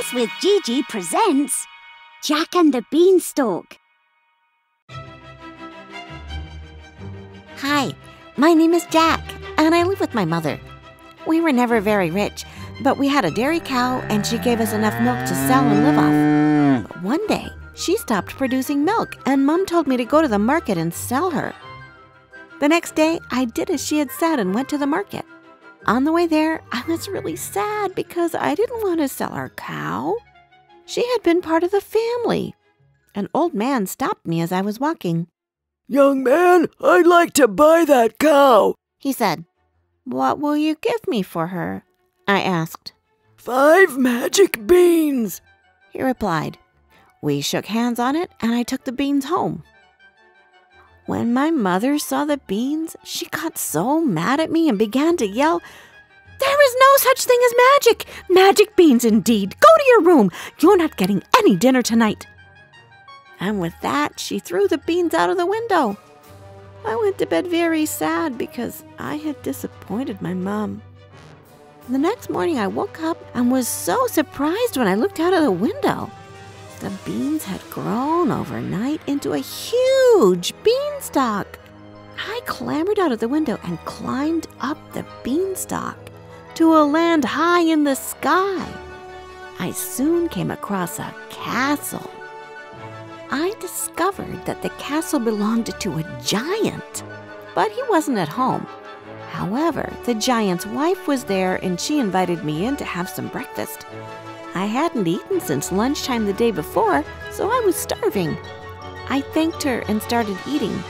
House with GiGi presents Jack and the Beanstalk. Hi, my name is Jack, and I live with my mother. We were never very rich, but we had a dairy cow, and she gave us enough milk to sell and live off. But one day, she stopped producing milk, and Mom told me to go to the market and sell her. The next day, I did as she had said and went to the market. On the way there, I was really sad because I didn't want to sell our cow. She had been part of the family. An old man stopped me as I was walking. "Young man, I'd like to buy that cow," he said. "What will you give me for her?" I asked. "5 magic beans," he replied. We shook hands on it, and I took the beans home. When my mother saw the beans, she got so mad at me and began to yell, "There is no such thing as magic! Magic beans indeed! Go to your room! You're not getting any dinner tonight!" And with that, she threw the beans out of the window. I went to bed very sad because I had disappointed my mom. The next morning, I woke up and was so surprised when I looked out of the window. The beans had grown overnight into a huge beanstalk. I clambered out of the window and climbed up the beanstalk to a land high in the sky. I soon came across a castle. I discovered that the castle belonged to a giant, but he wasn't at home. However, the giant's wife was there, and she invited me in to have some breakfast. I hadn't eaten since lunchtime the day before, so I was starving. I thanked her and started eating.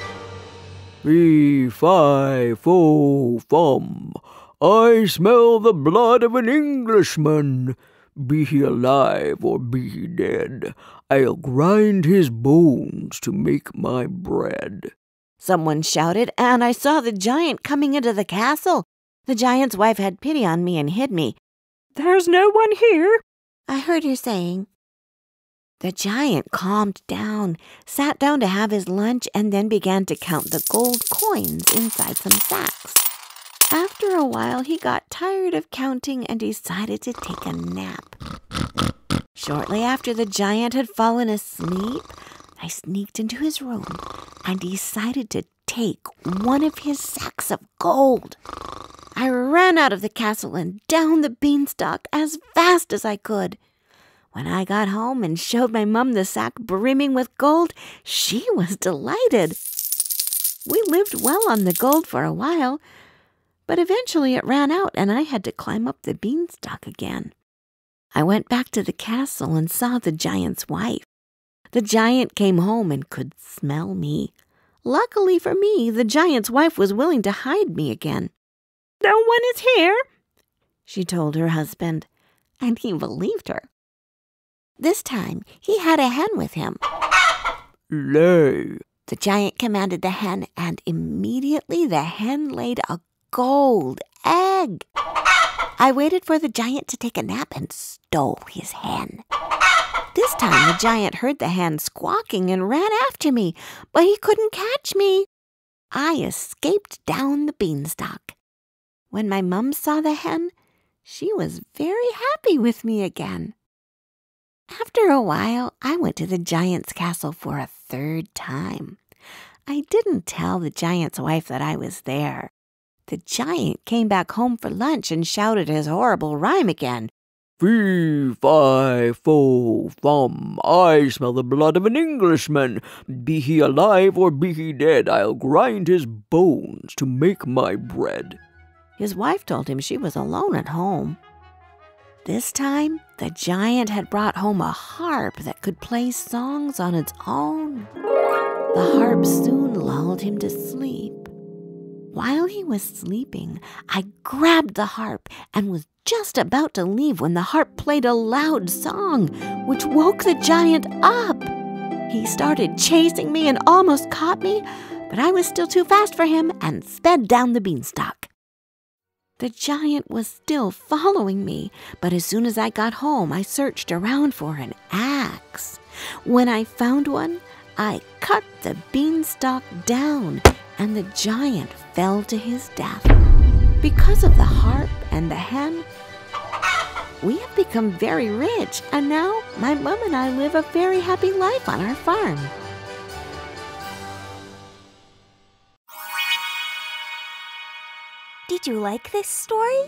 "Fee, fi, fo, fum. I smell the blood of an Englishman. Be he alive or be he dead, I'll grind his bones to make my bread," someone shouted, and I saw the giant coming into the castle. The giant's wife had pity on me and hid me. "There's no one here," I heard her saying. The giant calmed down, sat down to have his lunch, and then began to count the gold coins inside some sacks. After a while, he got tired of counting and decided to take a nap. Shortly after the giant had fallen asleep, I sneaked into his room and decided to take one of his sacks of gold. I ran out of the castle and down the beanstalk as fast as I could. When I got home and showed my mum the sack brimming with gold, she was delighted. We lived well on the gold for a while, but eventually it ran out and I had to climb up the beanstalk again. I went back to the castle and saw the giant's wife. The giant came home and could smell me. Luckily for me, the giant's wife was willing to hide me again. "No one is here," she told her husband, and he believed her. This time, he had a hen with him. "Lay," the giant commanded the hen, and immediately the hen laid a gold egg. I waited for the giant to take a nap and stole his hen. This time, the giant heard the hen squawking and ran after me, but he couldn't catch me. I escaped down the beanstalk. When my mum saw the hen, she was very happy with me again. After a while, I went to the giant's castle for a third time. I didn't tell the giant's wife that I was there. The giant came back home for lunch and shouted his horrible rhyme again. "Fee, fi, fo, fum. I smell the blood of an Englishman. Be he alive or be he dead, I'll grind his bones to make my bread." His wife told him she was alone at home. This time, the giant had brought home a harp that could play songs on its own. The harp soon lulled him to sleep. While he was sleeping, I grabbed the harp and was just about to leave when the harp played a loud song, which woke the giant up. He started chasing me and almost caught me, but I was still too fast for him and sped down the beanstalk. The giant was still following me, but as soon as I got home, I searched around for an axe. When I found one, I cut the beanstalk down, and the giant fell to his death. Because of the harp and the hen, we have become very rich, and now my mom and I live a very happy life on our farm. Did you like this story?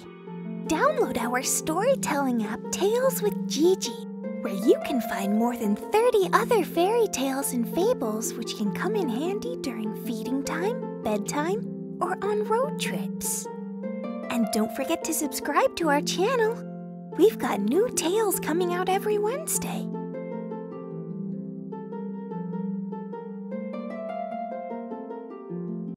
Download our storytelling app, Tales with GiGi, where you can find more than 30 other fairy tales and fables which can come in handy during feeding time, bedtime, or on road trips. And don't forget to subscribe to our channel. We've got new tales coming out every Wednesday.